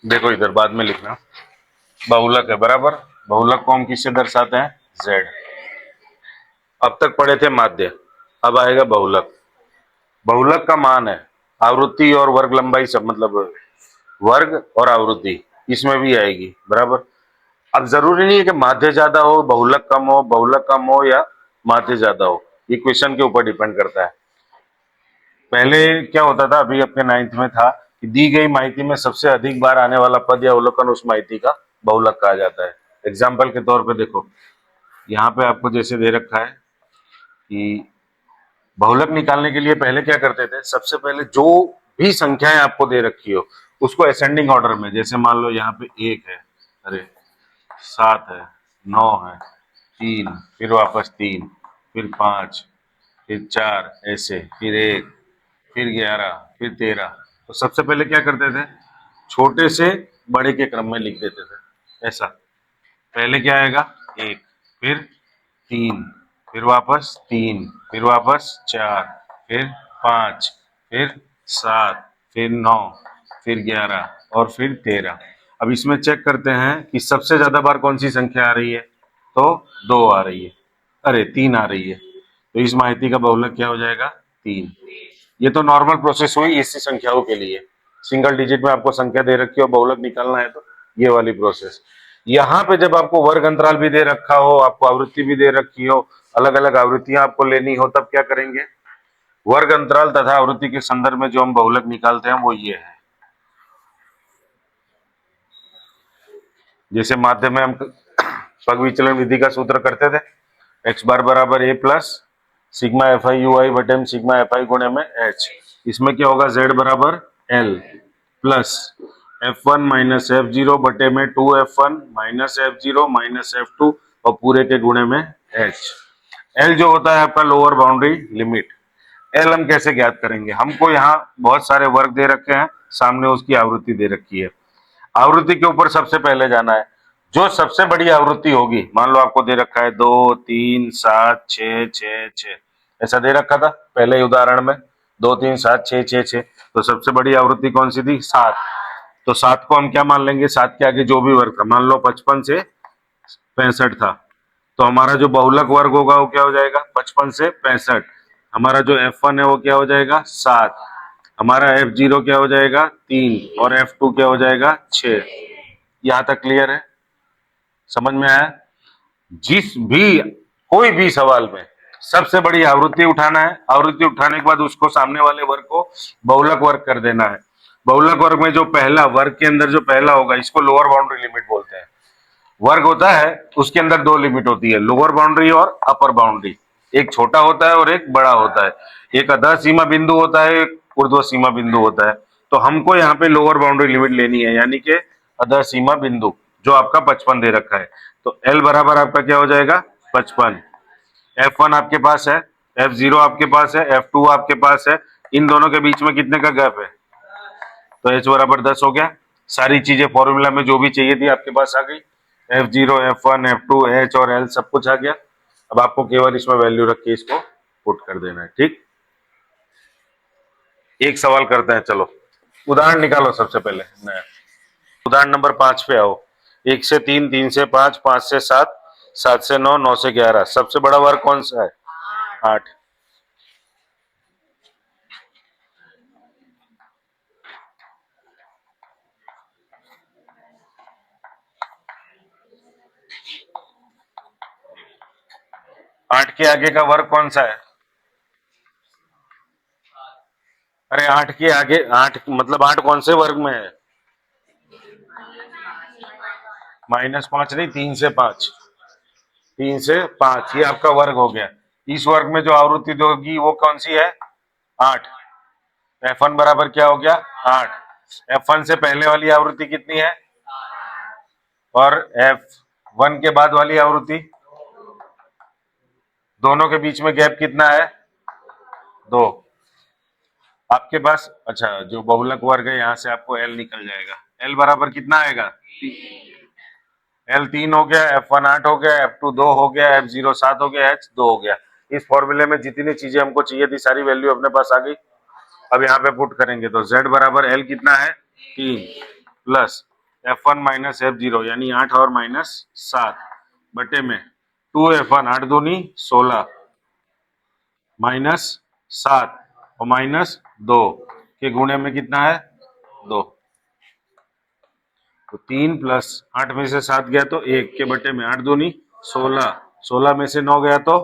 देखो इधर बाद में लिखना। बहुलक है बराबर, बहुलक को हम किससे दर्शाते हैं, जेड। अब तक पढ़े थे माध्य, अब आएगा बहुलक। बहुलक का मान है आवृत्ति और वर्ग लंबाई, सब मतलब वर्ग और आवृत्ति इसमें भी आएगी बराबर। अब जरूरी नहीं है कि माध्य ज्यादा हो बहुलक कम हो, बहुलक कम हो या माध्य ज्यादा हो, ये क्वेश्चन के ऊपर डिपेंड करता है। पहले क्या होता था, अभी अपने 9th में था कि दी गई माहिती में सबसे अधिक बार आने वाला पद या अवलोकन उस माहिती का बहुलक कहा जाता है। एग्जाम्पल के तौर पे देखो, यहाँ पे आपको जैसे दे रखा है कि बहुलक निकालने के लिए पहले क्या करते थे, सबसे पहले जो भी संख्याएं आपको दे रखी हो उसको असेंडिंग ऑर्डर में, जैसे मान लो यहाँ पे 1 है, अरे 7 है, 9 है, 3, फिर वापस 3, फिर 5, फिर 4, ऐसे फिर 1, फिर 11, फिर 13। तो सबसे पहले क्या करते थे, छोटे से बड़े के क्रम में लिख देते थे ऐसा। पहले क्या आएगा, 1, फिर 3, फिर वापस 3, फिर वापस 4, फिर 5, फिर 7, फिर 9, फिर 11 और फिर 13। अब इसमें चेक करते हैं कि सबसे ज्यादा बार कौन सी संख्या आ रही है, तो 2 आ रही है, अरे 3 आ रही है। तो इस माहिती का बहुलक क्या हो जाएगा, 3। ये तो नॉर्मल प्रोसेस हुई इसी संख्याओं के लिए, सिंगल डिजिट में आपको संख्या दे रखी हो, बहुलक निकालना है तो ये वाली प्रोसेस। यहाँ पे जब आपको वर्ग अंतराल भी दे रखा हो, आपको आवृत्ति भी दे रखी हो, अलग अलग आवृत्तियां आपको लेनी हो, तब क्या करेंगे, वर्ग अंतराल तथा आवृत्ति के संदर्भ में जो हम बहुलक निकालते हैं वो ये है। जैसे माध्यम में हम पग विचलन विधि का सूत्र करते थे, एक्स बार बराबर A plus sigma F I U I बटे सिग्मा एफ आई गुणे में एच। इसमें क्या होगा, जेड बराबर L plus F1 minus F0 बटे में 2F1 minus F0 minus F2 और पूरे के गुणे में H। L जो होता है आपका लोअर बाउंड्री लिमिट। L हम कैसे ज्ञात करेंगे, हमको यहाँ बहुत सारे वर्ग दे रखे हैं, सामने उसकी आवृत्ति दे रखी है। आवृत्ति के ऊपर सबसे पहले जाना है, जो सबसे बड़ी आवृत्ति होगी, मान लो आपको दे रखा है 2, 3, 7, 6, 6, 6, ऐसा दे रखा था पहले ही उदाहरण में, 2, 3, 7, 6, 6, 6। तो सबसे बड़ी आवृत्ति कौन सी थी, 7। तो 7 को हम क्या मान लेंगे, 7 के आगे जो भी वर्ग था, मान लो 55 से 65 था, तो हमारा जो बहुलक वर्ग होगा वो क्या हो जाएगा, 55 से 65। हमारा जो F1 है वो क्या हो जाएगा, 7। हमारा F0 क्या हो जाएगा, 3 और F2 क्या हो जाएगा, 6। यहां तक क्लियर है, समझ में आया। जिस भी कोई भी सवाल में सबसे बड़ी आवृत्ति उठाना है, आवृत्ति उठाने के बाद उसको सामने वाले वर्ग को बहुलक वर्ग कर देना है। बहुलक वर्ग में जो पहला वर्ग के अंदर जो पहला होगा, इसको लोअर बाउंड्री लिमिट बोलते हैं। वर्ग होता है उसके अंदर दो लिमिट होती है, लोअर बाउंड्री और अपर बाउंड्री। एक छोटा होता है और एक बड़ा होता है, एक अधः सीमा बिंदु होता है, एक ऊर्ध्व सीमा बिंदु होता है। तो हमको यहाँ पे लोअर बाउंड्री लिमिट लेनी है, यानी कि अधः सीमा बिंदु जो आपका 55 दे रखा है। तो L बराबर आपका क्या हो जाएगा, 55। F1 आपके पास है, F0 आपके पास है, F2 आपके पास है, इन दोनों के बीच में कितने का गैप है, तो H बराबर 10 हो गया। सारी चीजें फॉर्मूला में जो भी चाहिए थी आपके पास आ गई, F0, F1, F2, H और L सब कुछ आ गया। अब आपको केवल इसमें वैल्यू रख के इसको पुट कर देना है, ठीक। एक सवाल करते हैं, चलो उदाहरण निकालो सबसे पहले नया। उदाहरण नंबर 5 पे आओ। 1 से 3, 3 से 5, 5 से 7, 7 से 9, 9 से 11। सबसे बड़ा वर्ग कौन सा है, 8। 8 के आगे का वर्ग कौन सा है, अरे 8 के आगे, 8 मतलब 8 कौन से वर्ग में है, -5 नहीं, 3 से 5, 3 से 5 ये आपका वर्ग हो गया। इस वर्ग में जो आवृत्ति होगी वो कौन सी है, 8। F1 बराबर क्या हो गया, 8। F1 से पहले वाली आवृत्ति कितनी है, और F1 के बाद वाली आवृत्ति, दोनों के बीच में गैप कितना है, 2। आपके पास अच्छा जो बहुलक वर्ग है, यहां से आपको L निकल जाएगा। L बराबर कितना आएगा, L 3 हो गया, F1 8 हो गया, F2 2 हो गया, F0 7 हो गया, H 2 हो गया। इस फॉर्मूले में जितनी चीजें हमको चाहिए थी सारी वैल्यू अपने पास आ गई। अब यहाँ पे पुट करेंगे तो Z बराबर L कितना है, 3 प्लस F1 माइनस F0 यानी 8 और माइनस 7 बटे में 2F1 8 दूनी 16 माइनस 7 और माइनस 2 के गुणे में कितना है 2। तो 3 प्लस 8 में से 7 गया तो 1 के बटे में 8 दूनी 16 16 में से 9 गया तो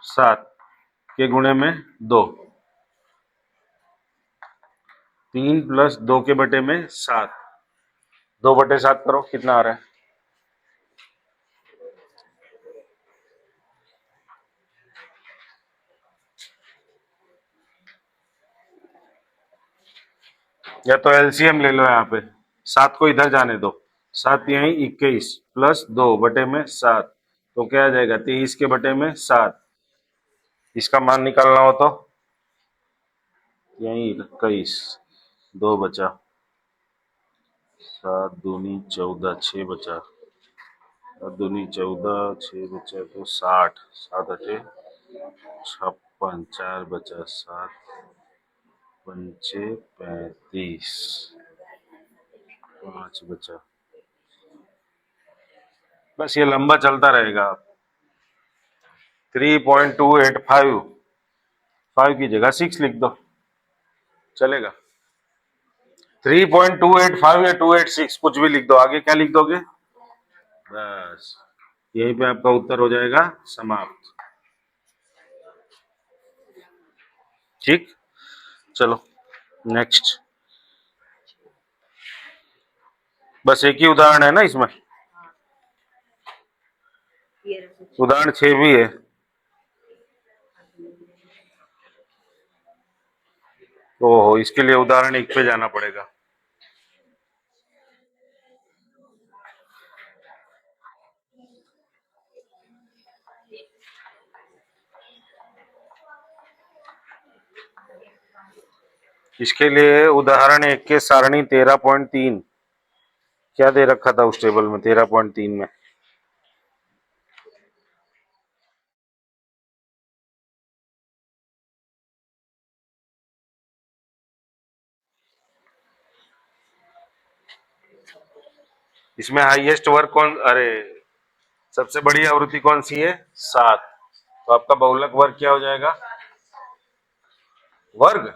7 के गुणे में 2 3 प्लस 2 के बटे में 7 2 बटे 7 करो कितना आ रहा है या तो एलसीएम ले लो यहाँ पे 7 को इधर जाने दो 7 यहीं 21 प्लस 2 बटे में 7 तो क्या आ जाएगा 23 के बटे में 7 इसका मान निकालना हो तो यहीं 21 2 बचा 7 दूनी 14 6 बचा 7 दूनी 14 6 बचा तो 60 7 अठे 56 4 बचा 7 पंचे 35 5 बचा बस ये लंबा चलता रहेगा 3.285 5 की जगह 6 लिख दो चलेगा 3.285 या 286 कुछ भी लिख दो आगे क्या लिख दोगे बस यहीं पे आपका उत्तर हो जाएगा समाप्त ठीक चलो नेक्स्ट बस एक ही उदाहरण है ना इसमें उदाहरण 6 भी है ओहो इसके लिए उदाहरण 1 पे जाना पड़ेगा इसके लिए उदाहरण 1 के सारणी 13.3 क्या दे रखा था उस टेबल में 13.3 में इसमें हाईएस्ट वर्ग कौन अरे सबसे बड़ी आवृत्ति कौन सी है 7 तो आपका बहुलक वर्ग क्या हो जाएगा वर्ग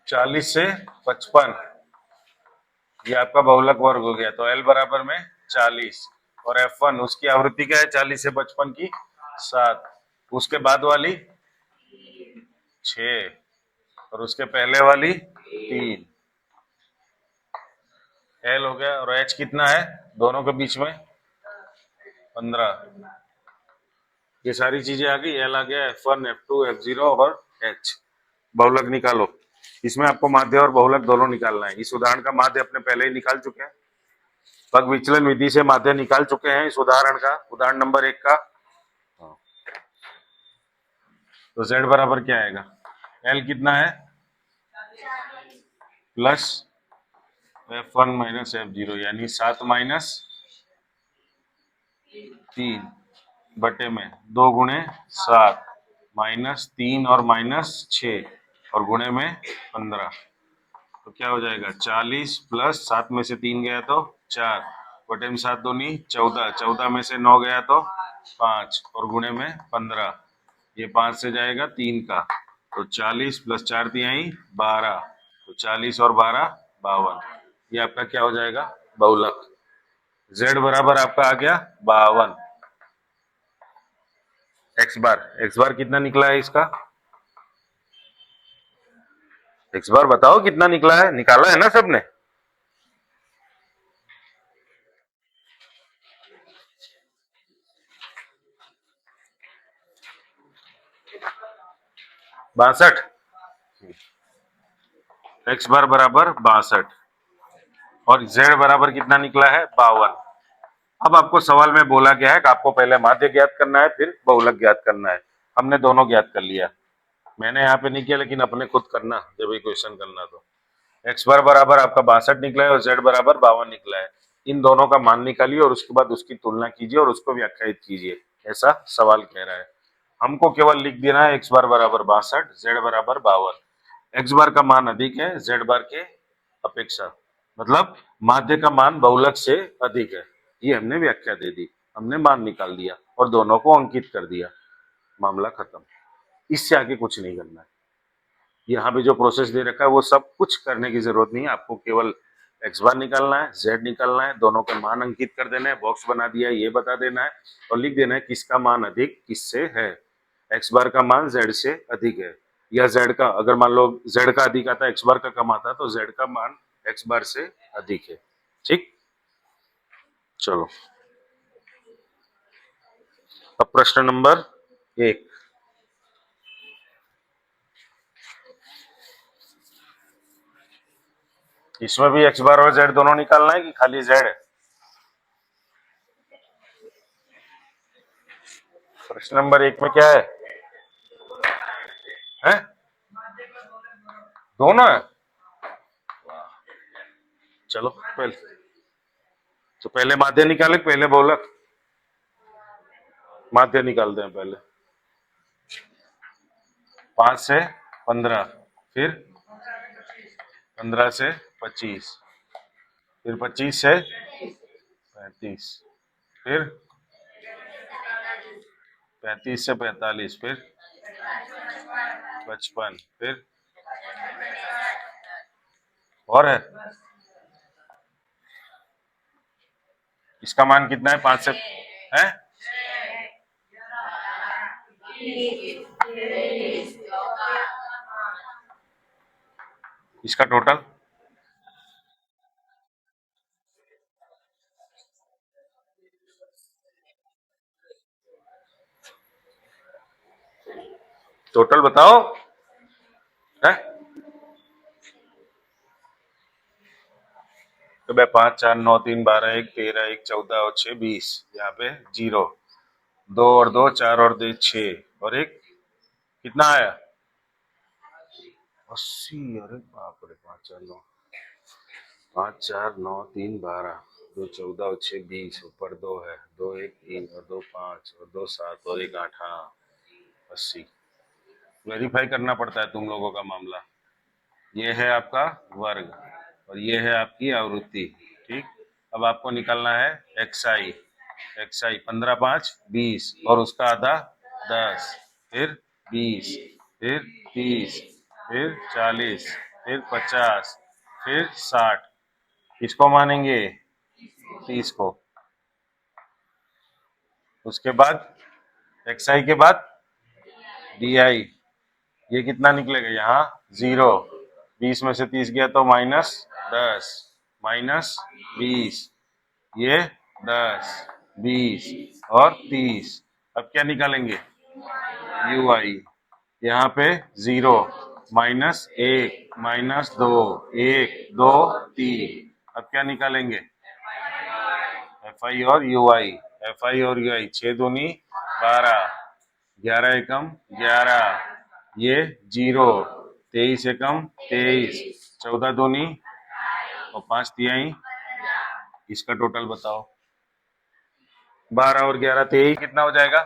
40 से 55 ये आपका बहुलक वर्ग हो गया तो L बराबर में 40 और F1 उसकी आवृत्ति क्या है 40 से 55 की 7 उसके बाद वाली 6 और उसके पहले वाली 3 L हो गया और H कितना है दोनों के बीच में 15 ये सारी चीजें आ गई L आ गया F1 F2 F0 और H बहुलक निकालो इसमें आपको माध्य और बहुलक दोनों निकालना है इस उदाहरण का माध्य अपने पहले ही निकाल चुके हैं पग विचलन विधि से माध्य निकाल चुके हैं इस उदाहरण का उदाहरण नंबर 1 का तो Z बराबर क्या आएगा L कितना है प्लस F1 माइनस F0 यानी 7 माइनस 3 बटे में 2 गुणे 7 माइनस 3 और माइनस 6 और गुणे में 15 तो क्या हो जाएगा 40 प्लस 7 में से 3 गया तो 4 बटे में 7 दूनी 14 14 में से 9 गया तो 5 और गुणे में 15 ये 5 से जाएगा 3 का तो 40 प्लस 4 तिहाई 12 तो 40 और 12 52 ये आपका क्या हो जाएगा बहुलक Z बराबर आपका आ गया 52 x बार कितना निकला है इसका x बार बताओ कितना निकला है निकाला है ना सबने बासठ x बार बराबर 62 और Z बराबर कितना निकला है 52 अब आपको सवाल में बोला गया है कि आपको पहले माध्य ज्ञात करना है फिर बहुलक ज्ञात करना है हमने दोनों ज्ञात कर लिया मैंने यहाँ पे नहीं किया लेकिन अपने खुद करना जब ये क्वेश्चन करना तो x बार बराबर आपका 62 निकला है और Z बराबर 52 निकला है इन दोनों का मान निकालिए और उसके बाद उसकी तुलना कीजिए और उसको व्याख्यायित कीजिए ऐसा सवाल कह रहा है हमको केवल लिख देना है x बार बराबर 62, z बराबर 52। x बार का मान अधिक है z बार के अपेक्षा, मतलब माध्य का मान बहुलक से अधिक है। ये हमने व्याख्या दे दी, हमने मान निकाल दिया और दोनों को अंकित कर दिया, मामला खत्म। इससे आगे कुछ नहीं करना है। यहाँ पे जो प्रोसेस दे रखा है वो सब कुछ करने की जरूरत नहीं है, आपको केवल x बार निकालना है, z निकालना है, दोनों के मान अंकित कर देना है, बॉक्स बना दिया है, ये बता देना है और लिख देना है किसका मान अधिक किससे है। x बार का मान z से अधिक है, या z का, अगर मान लो z का अधिक आता x बार का कम आता तो z का मान x बार से अधिक है। ठीक, चलो अब प्रश्न नंबर 1। इसमें भी x बार और z दोनों निकालना है कि खाली z है? प्रश्न नंबर 1 में क्या है? हैं? दोनों है? चलो पहले माध्य निकाले, पहले बहुलक। माध्य निकालते हैं पहले। 5 से 15, फिर 15 से 25, फिर 25 से 35, फिर 35 से 45, फिर 55, फिर और है। इसका मान कितना है? 5 से है, इसका टोटल टोटल बताओ है। तो भाई 5 4 9 3 12 1 13 1 14 और 6 20, यहाँ पे 0, 2 और 2 4 और 2 6 और एक कितना आया? 80। अरे बाप रे, 5 4 9, 5 4 9 3 12, 2 14 और 6 20, ऊपर 2 है, 2 1 3 और 2 5 और 2 7 और 1 8, हाँ 80। वेरीफाई करना पड़ता है तुम लोगों का मामला। ये है आपका वर्ग और ये है आपकी आवृत्ति। ठीक, अब आपको निकालना है एक्सआई। एक्सआई 15 5 20 और उसका आधा 10, फिर 20, फिर 30, फिर 40, फिर 50, फिर 60। किसको मानेंगे? 30 को। उसके बाद एक्सआई के बाद डीआई, ये कितना निकलेगा? यहाँ 0, 20 में से 30 गया तो -10, -20, ये 10, 20 और 30। अब क्या निकालेंगे? UI। यहाँ पे 0, -1, -2, 1 2 3। अब क्या निकालेंगे? FI और UI। FI और UI 6 दूनी 12, 11 एकम 11, ये 0, 23 एकम 23, 14 दूनी और 5 तिहाई। इसका टोटल बताओ। 12 और 11 23 कितना हो जाएगा?